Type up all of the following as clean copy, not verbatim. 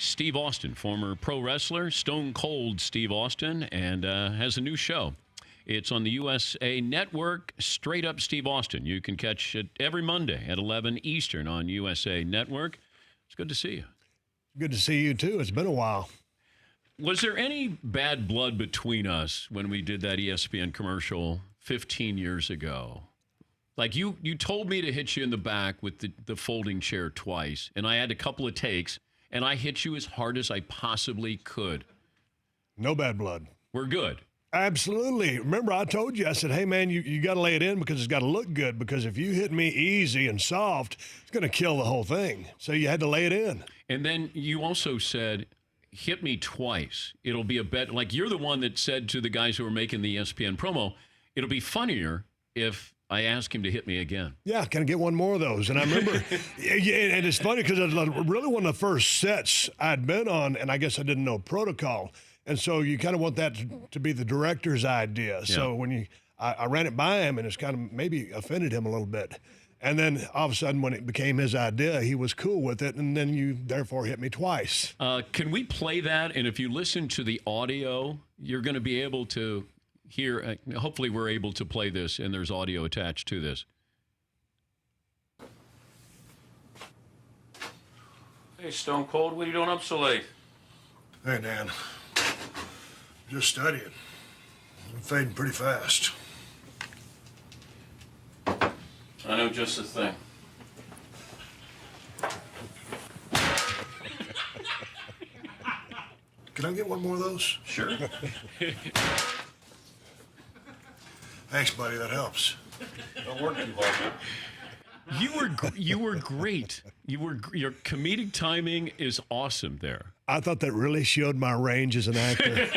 Steve Austin, former pro wrestler, Stone Cold Steve Austin, and has a new show. It's on the USA Network, Straight Up Steve Austin. You can catch it every Monday at 11 Eastern on USA Network. It's good to see you. Good to see you, too. It's been a while. Was there any bad blood between us when we did that ESPN commercial 15 years ago? Like you told me to hit you in the back with the folding chair twice, and I had a couple of takes, and I hit you as hard as I possibly could. No bad blood. We're good. Absolutely. Remember, I told you, I said, hey, man, you got to lay it in because it's got to look good, because if you hit me easy and soft, it's going to kill the whole thing. So you had to lay it in. And then you also said, hit me twice. It'll be a bet. Like, you're the one that said to the guys who were making the ESPN promo, it'll be funnier if I ask him to hit me again. Yeah, can I get one more of those? And I remember, and it's funny because it was really one of the first sets I'd been on, and I guess I didn't know protocol. And so you kind of want that to be the director's idea. Yeah. So when I ran it by him, and it's kind of maybe offended him a little bit. And then all of a sudden, when it became his idea, he was cool with it, and then you therefore hit me twice. Can we play that? And if you listen to the audio, you're going to be able to hear. Hopefully, we're able to play this, and there's audio attached to this. Hey, Stone Cold, what are you doing up so late? Hey, Dan. Just studying. I'm fading pretty fast. I know just the thing. Can I get one more of those? Sure. Thanks, buddy. That helps. Don't work too hard. You were great. Your comedic timing is awesome there. I thought that really showed my range as an actor.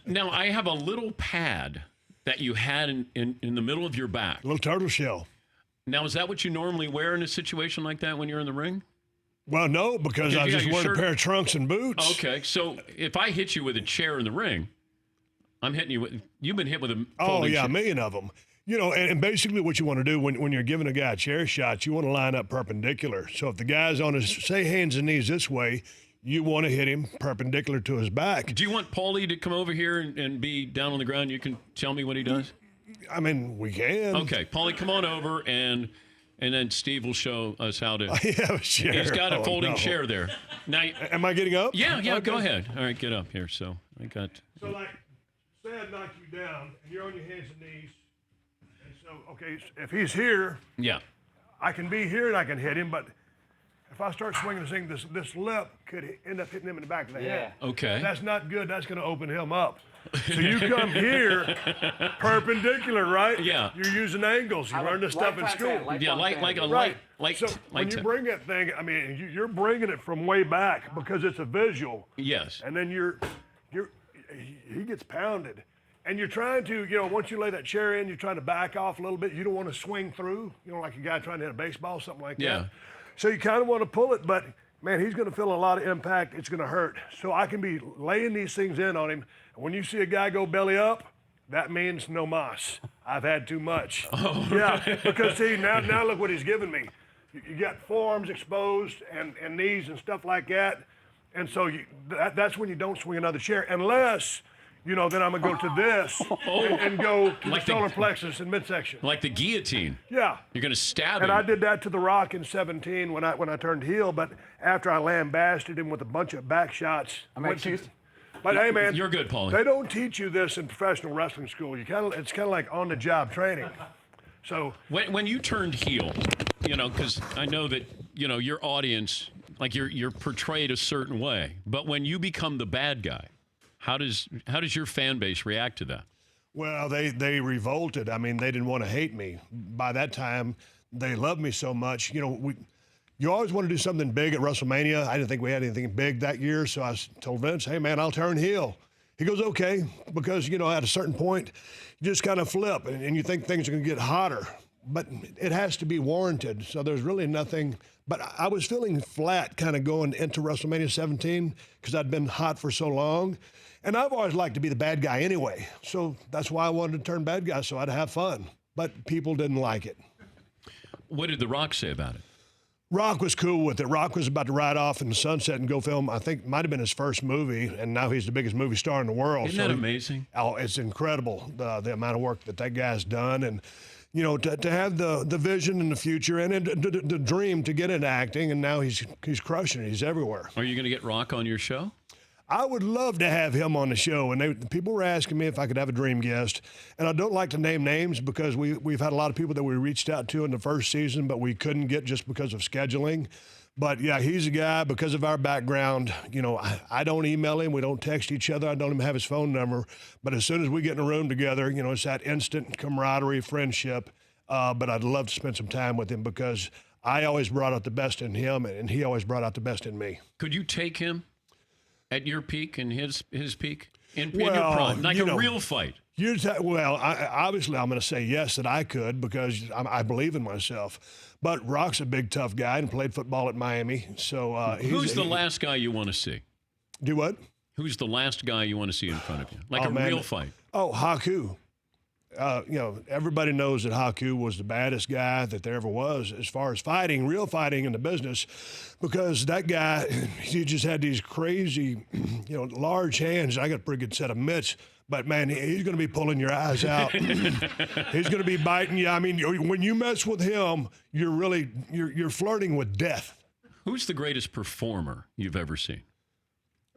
Now, I have a little pad that you had in the middle of your back. A little turtle shell. Now, is that what you normally wear in a situation like that when you're in the ring? Well, no, because I just wear a pair of trunks and boots. Okay, so if I hit you with a chair in the ring, I'm hitting you with, you've been hit with a folding chair. A million of them. You know, and basically what you want to do when you're giving a guy a chair shot, you want to line up perpendicular. So if the guy's on his, say, hands and knees this way, you want to hit him perpendicular to his back. Do you want Paulie to come over here and be down on the ground? You can tell me what he does? I mean, we can. Okay, Paulie, come on over, and then Steve will show us how to. I have a chair. He's got a folding chair there. Now, am I getting up? Yeah, okay. Go ahead. All right, get up here. So I got. So, like, say I knock you down, and you're on your hands and knees. So, okay, if he's here, yeah, I can be here and I can hit him, but if I start swinging this thing, this lip could end up hitting him in the back of the head. Okay. That's not good. That's going to open him up. So you come here perpendicular, right? Yeah. You're using angles. You learn this stuff in school. Yeah, like a light. So when you bring that thing, I mean, you're bringing it from way back because it's a visual. Yes. And then he gets pounded. And you're trying to, once you lay that chair in, you're trying to back off a little bit. You don't want to swing through, like a guy trying to hit a baseball, something like that. So you kind of want to pull it, but, man, he's going to feel a lot of impact. It's going to hurt. So I can be laying these things in on him. And when you see a guy go belly up, that means no mas. I've had too much. Oh, yeah, because, see, now look what he's giving me. You got forearms exposed and knees and stuff like that. And so that's when you don't swing another chair, unless – then I'm going to go to this and go to the solar plexus and midsection. Like the guillotine. Yeah. You're going to stab him. And I did that to The Rock in 17 when I turned heel, but after I lambasted him with a bunch of back shots. But hey, man. You're good, Paulie. They don't teach you this in professional wrestling school. It's kind of like on-the-job training. So when you turned heel, because I know that, your audience, like you're portrayed a certain way, but when you become the bad guy, how does your fan base react to that? Well, they revolted. I mean, they didn't want to hate me. By that time, they loved me so much. You always want to do something big at WrestleMania. I didn't think we had anything big that year, so I told Vince, hey, man, I'll turn heel. He goes, okay, because, at a certain point, you just kind of flip, and you think things are going to get hotter. But it has to be warranted, so there's really nothing. But I was feeling flat kind of going into WrestleMania 17 because I'd been hot for so long. And I've always liked to be the bad guy anyway. So that's why I wanted to turn bad guy, so I'd have fun. But people didn't like it. What did The Rock say about it? Rock was cool with it. Rock was about to ride off in the sunset and go film, I think might have been his first movie, and now he's the biggest movie star in the world. Isn't that amazing? Oh, it's incredible, the amount of work that guy's done. And, you know, to have the vision in the future and the dream to get into acting, and now he's crushing it. He's everywhere. Are you going to get Rock on your show? I would love to have him on the show, and people were asking me if I could have a dream guest, and I don't like to name names because we've had a lot of people that we reached out to in the first season, but we couldn't get just because of scheduling. But yeah, he's a guy because of our background. You know, I don't email him, we don't text each other, I don't even have his phone number. But as soon as we get in a room together, you know, it's that instant camaraderie, friendship. But I'd love to spend some time with him because I always brought out the best in him, and he always brought out the best in me. Could you take him at your peak and his peak in your prime, like a real fight? Obviously, I'm going to say yes that I could because I believe in myself. But Rock's a big, tough guy and played football at Miami. So who's the last guy you want to see? Do what? Who's the last guy you want to see in front of you, like real fight? Oh, Haku. You know, everybody knows that Haku was the baddest guy that there ever was as far as fighting, real fighting in the business, because that guy, he just had these crazy, you know, large hands. I got a pretty good set of mitts, but man, he's going to be pulling your eyes out. He's going to be biting you. I mean, when you mess with him, you're flirting with death. Who's the greatest performer you've ever seen?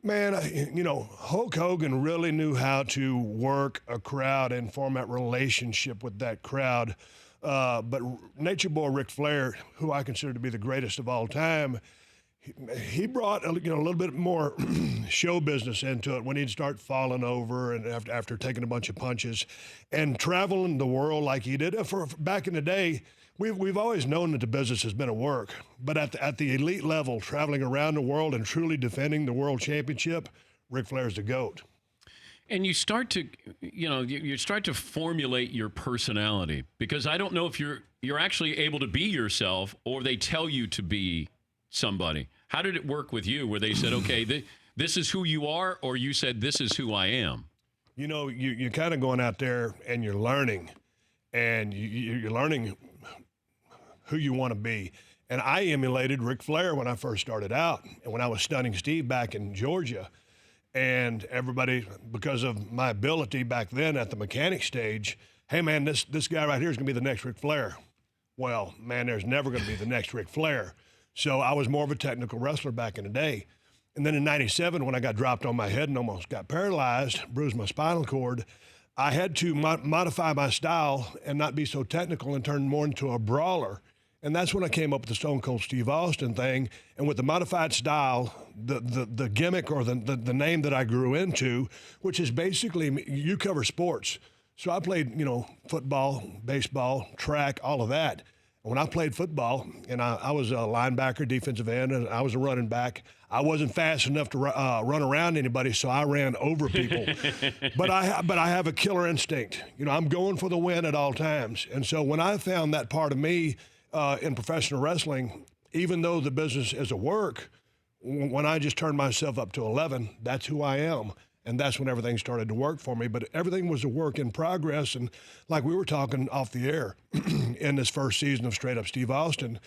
Man, you know, Hulk Hogan really knew how to work a crowd and form that relationship with that crowd. But Nature Boy Ric Flair, who I consider to be the greatest of all time, he brought a little bit more show business into it when he'd start falling over and after taking a bunch of punches and traveling the world like he did. For back in the day, we've always known that the business has been a work, but at the elite level, traveling around the world and truly defending the world championship, Ric Flair's the GOAT. And you start to, you start to formulate your personality, because I don't know if you're actually able to be yourself or they tell you to be somebody. How did it work with you where they said, okay, this is who you are, or you said, this is who I am? You know, you're kind of going out there and you're learning, and you're learning who you want to be. And I emulated Ric Flair when I first started out and when I was stunning Steve back in Georgia. And everybody, because of my ability back then at the mechanic stage, hey, man, this guy right here is going to be the next Ric Flair. Well, man, there's never going to be the next Ric Flair. So I was more of a technical wrestler back in the day. And then in '97, when I got dropped on my head and almost got paralyzed, bruised my spinal cord, I had to modify my style and not be so technical and turn more into a brawler. And that's when I came up with the Stone Cold Steve Austin thing. And with the modified style, the gimmick or the name that I grew into, which is basically, you cover sports. So I played, football, baseball, track, all of that. When I played football, and I was a linebacker, defensive end, and I was a running back, I wasn't fast enough to run around anybody, so I ran over people. But I have a killer instinct. I'm going for the win at all times. And so when I found that part of me in professional wrestling, even though the business is a work, when I just turned myself up to 11, that's who I am. And that's when everything started to work for me. But everything was a work in progress. And like we were talking off the air in this first season of Straight Up Steve Austin,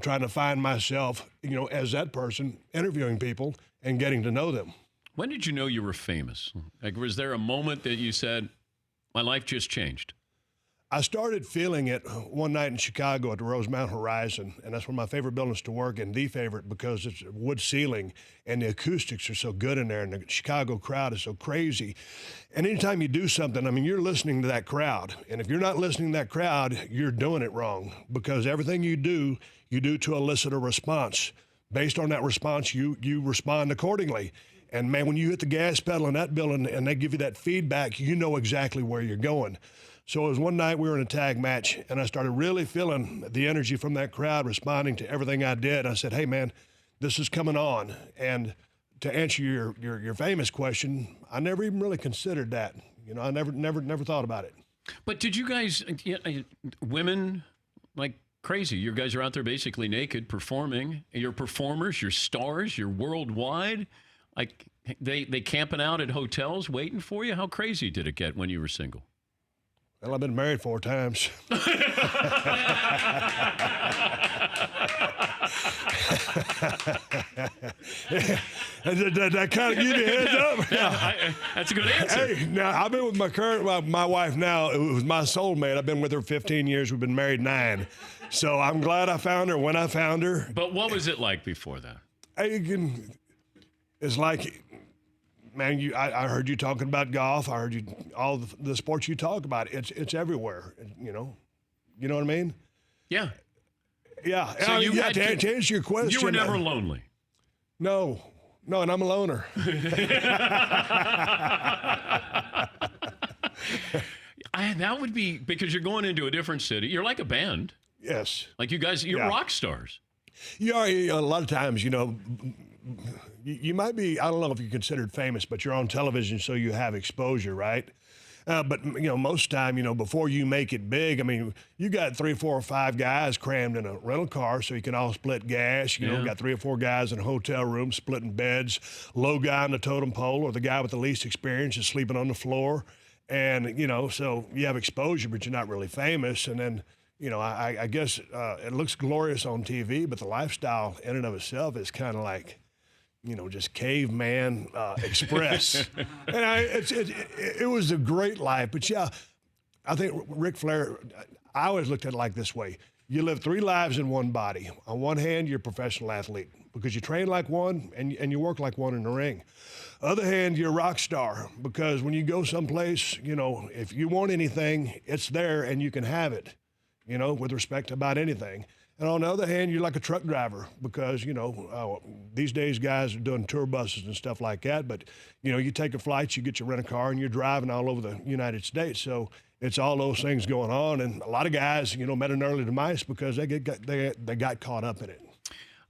trying to find myself, as that person, interviewing people and getting to know them. When did you know you were famous? Like, was there a moment that you said, my life just changed? I started feeling it one night in Chicago at the Rosemount Horizon, and that's one of my favorite buildings to work in, the favorite, because it's wood ceiling and the acoustics are so good in there, and the Chicago crowd is so crazy. And anytime you do something, you're listening to that crowd, and if you're not listening to that crowd, you're doing it wrong, because everything you do to elicit a response. Based on that response, you respond accordingly. And man, when you hit the gas pedal in that building and they give you that feedback, you know exactly where you're going. So it was one night we were in a tag match, and I started really feeling the energy from that crowd responding to everything I did. I said, hey, man, this is coming on. And to answer your famous question, I never even really considered that. I never thought about it. But did you guys, women, like crazy, you guys are out there basically naked performing. You're performers, you're stars, you're worldwide. Like they camping out at hotels waiting for you? How crazy did it get when you were single? Well, I've been married 4 times. Did that kind of give you a heads up? That's a good answer. Hey, now I've been with my wife now. It was my soulmate. I've been with her 15 years. We've been married 9. So I'm glad I found her when I found her. But what was it like before that? It's like, man, I heard you talking about golf. I heard you all the sports you talk about. It's everywhere. You know what I mean? Yeah. Yeah. So to answer your question, you were never lonely. No, and I'm a loner. That would be because you're going into a different city. You're like a band. Yes. Like you guys, you're rock stars. You are, a lot of times, you might be, I don't know if you're considered famous, but you're on television, so you have exposure, right? But most time, before you make it big, I mean, you got 3, 4, or 5 guys crammed in a rental car, so you can all split gas. You got 3 or 4 guys in a hotel room splitting beds. Low guy on the totem pole, or the guy with the least experience is sleeping on the floor, and so you have exposure, but you're not really famous. And then, I guess it looks glorious on TV, but the lifestyle in and of itself is kind of like, just caveman express. And it was a great life. But yeah, I think Ric Flair, I always looked at it like this way. You live 3 lives in one body. On one hand, you're a professional athlete because you train like one and you work like one in the ring. Other hand, you're a rock star because when you go someplace, if you want anything, it's there and you can have it, with respect to about anything. And on the other hand, you're like a truck driver because, these days guys are doing tour buses and stuff like that. But, you take a flight, you get your rent-a-car, and you're driving all over the United States. So it's all those things going on. And a lot of guys, met an early demise because they got caught up in it.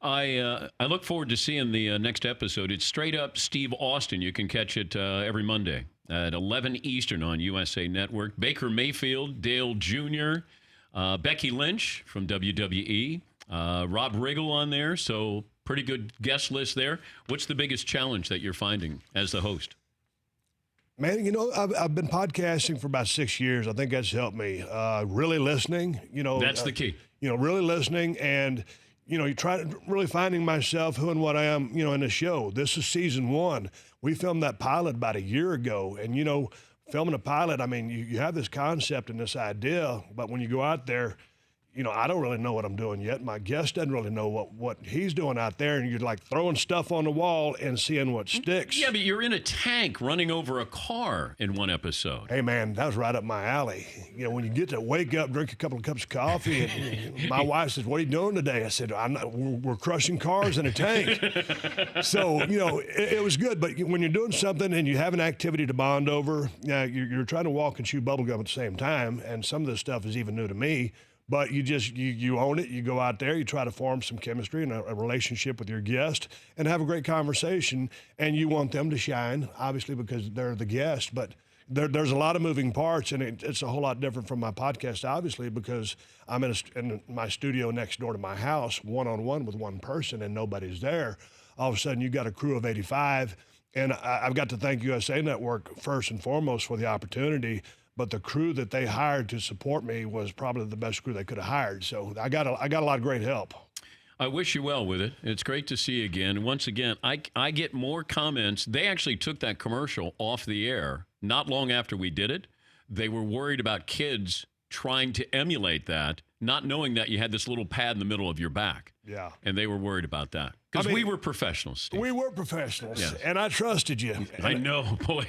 I look forward to seeing the next episode. It's Straight Up Steve Austin. You can catch it every Monday at 11 Eastern on USA Network. Baker Mayfield, Dale Jr., Becky Lynch from WWE, Rob Riggle on there, so pretty good guest list there. What's the biggest challenge that you're finding as the host? Man, I've been podcasting for about 6 years. I think that's helped me. Really listening, That's the key. Really listening and, you try to really finding myself, who and what I am, in the show. This is season 1. We filmed that pilot about a year ago, and, filming a pilot, I mean, you have this concept and this idea, but when you go out there, I don't really know what I'm doing yet. My guest doesn't really know what he's doing out there, and you're like throwing stuff on the wall and seeing what sticks. Yeah, but you're in a tank running over a car in one episode. Hey, man, that was right up my alley. When you get to wake up, drink a couple of cups of coffee, and my wife says, "What are you doing today?" I said, we're crushing cars in a tank. So, it was good. But when you're doing something and you have an activity to bond over, you're trying to walk and chew bubblegum at the same time, and some of this stuff is even new to me. But you own it. You go out there, you try to form some chemistry and a relationship with your guest and have a great conversation. And you want them to shine, obviously, because they're the guest. But there's a lot of moving parts, and it's a whole lot different from my podcast, obviously, because I'm in my studio next door to my house, one-on-one with one person, and nobody's there. All of a sudden, you got a crew of 85. And I've got to thank USA Network first and foremost for the opportunity. But the crew that they hired to support me was probably the best crew they could have hired. So I got a lot of great help. I wish you well with it. It's great to see you again. Once again, I get more comments. They actually took that commercial off the air not long after we did it. They were worried about kids trying to emulate that, not knowing that you had this little pad in the middle of your back. Yeah. And they were worried about that. Because we were professionals, Steve. We were professionals. Yes. And I trusted you. I know, boy.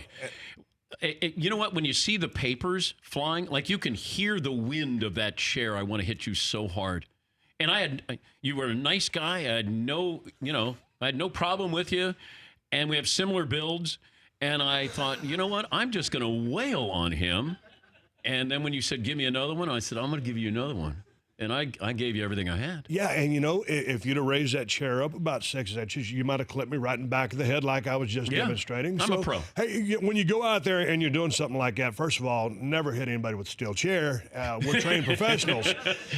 You know what? When you see the papers flying, like you can hear the wind of that chair. I want to hit you so hard. And you were a nice guy. I had no problem with you. And we have similar builds. And I thought, you know what? I'm just going to wail on him. And then when you said, give me another one, I said, I'm going to give you another one. And I gave you everything I had. Yeah, and if you'd have raised that chair up about 6 inches, you might have clipped me right in the back of the head like I was just demonstrating. I'm a pro. Hey, when you go out there and you're doing something like that, first of all, never hit anybody with a steel chair. We're trained professionals.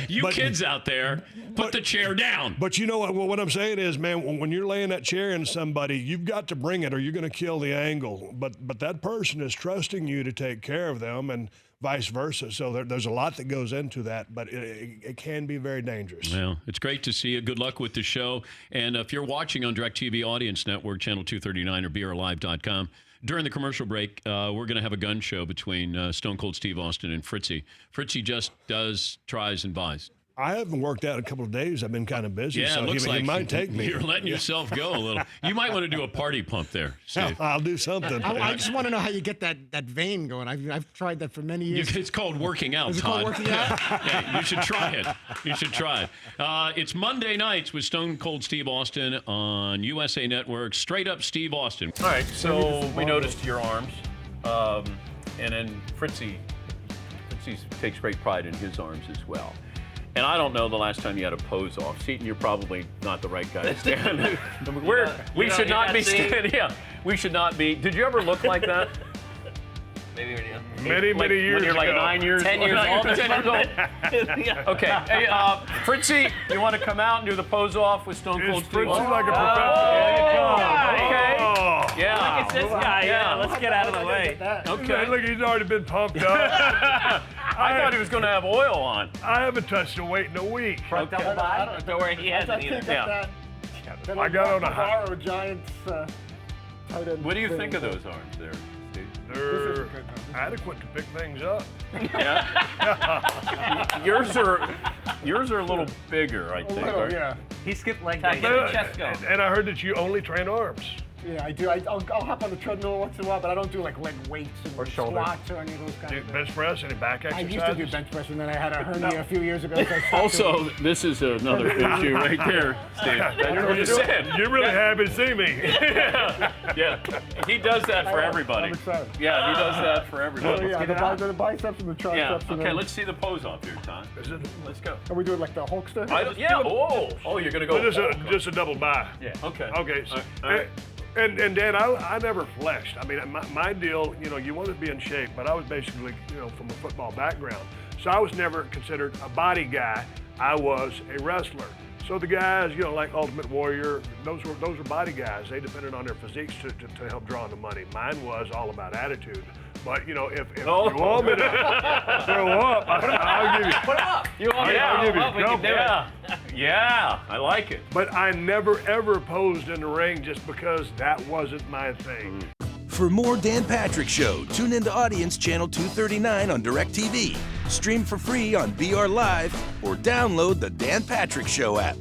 Kids out there, put the chair down. But you know what? Well, what I'm saying is, man, when you're laying that chair into somebody, you've got to bring it or you're going to kill the angle. But that person is trusting you to take care of them. And vice versa. So there's a lot that goes into that, but it can be very dangerous. Well, it's great to see you. Good luck with the show. And if you're watching on DirecTV Audience Network, Channel 239 or brlive.com, during the commercial break, we're going to have a gun show between Stone Cold Steve Austin and Fritzy. Fritzy just does tries and buys. I haven't worked out a couple of days. I've been kind of busy, Yeah, so it looks like he might take me. You're letting yourself go a little. You might want to do a party pump there, Steve. I'll do something. I just want to know how you get that vein going. I've tried that for many years. It's called working out, Is it Todd. called working out? Yeah, you should try it. You should try it. It's Monday nights with Stone Cold Steve Austin on USA Network. Straight up Steve Austin. All right, so we noticed your arms. And then Fritzy takes great pride in his arms as well. And I don't know the last time you had a pose off. Seton, you're probably not the right guy to stand. We should not be standing. Yeah, we should not be. Did you ever look like that? Maybe Many years when you're like ago. 9 years 10 years old. 10 years old. Okay. Hey, Fritzy, you want to come out and do the pose off with Stone Cold Is Steve? Fritzy like a Okay. professional? Yeah. It's this guy. Yeah, let's get out of the way. Okay. Look, he's already been pumped up. I thought he was going to have oil on. I haven't touched a weight in a week. Double by? Don't worry, he hasn't either. Yeah. I got on a high. Or Giants. What do you think of those arms there, Steve? They're adequate to pick things up. Yeah. yours are a little bigger, I think. right? Yeah. He skipped leg day. Get the chest going. And I heard that you only train arms. Yeah, I do. I'll hop on the treadmill once in a while, but I don't do like leg weights or squats or any of those kinds of things. Bench press, any back I exercises? used to do bench press, and then I had a hernia a few years ago. So I stopped doing Also, this is another issue right there, Steve. I just said. You're really happy to see me. Yeah, he does that for everybody. I'm excited. Yeah, he does that for everybody. Yeah, the biceps and the triceps. Yeah. And Okay, then, let's see the pose off here, Todd. Let's go. Are we doing like the Hulkster? Yeah. Oh, you're gonna go. Just a double by. Yeah. Okay. Okay. So, All right. And Dan, I never flexed. I mean, my deal, you want to be in shape, but I was basically, from a football background. So I was never considered a body guy. I was a wrestler. So the guys, like Ultimate Warrior, those were body guys. They depended on their physiques to help draw in the money. Mine was all about attitude. But, if you want me to throw up, I'll give you. Put him up. You want me to I'll give you a we can couple. do it. Yeah, I like it. But I never, ever posed in the ring just because that wasn't my thing. For more Dan Patrick Show, tune into Audience Channel 239 on DirecTV. Stream for free on BR Live or download the Dan Patrick Show app.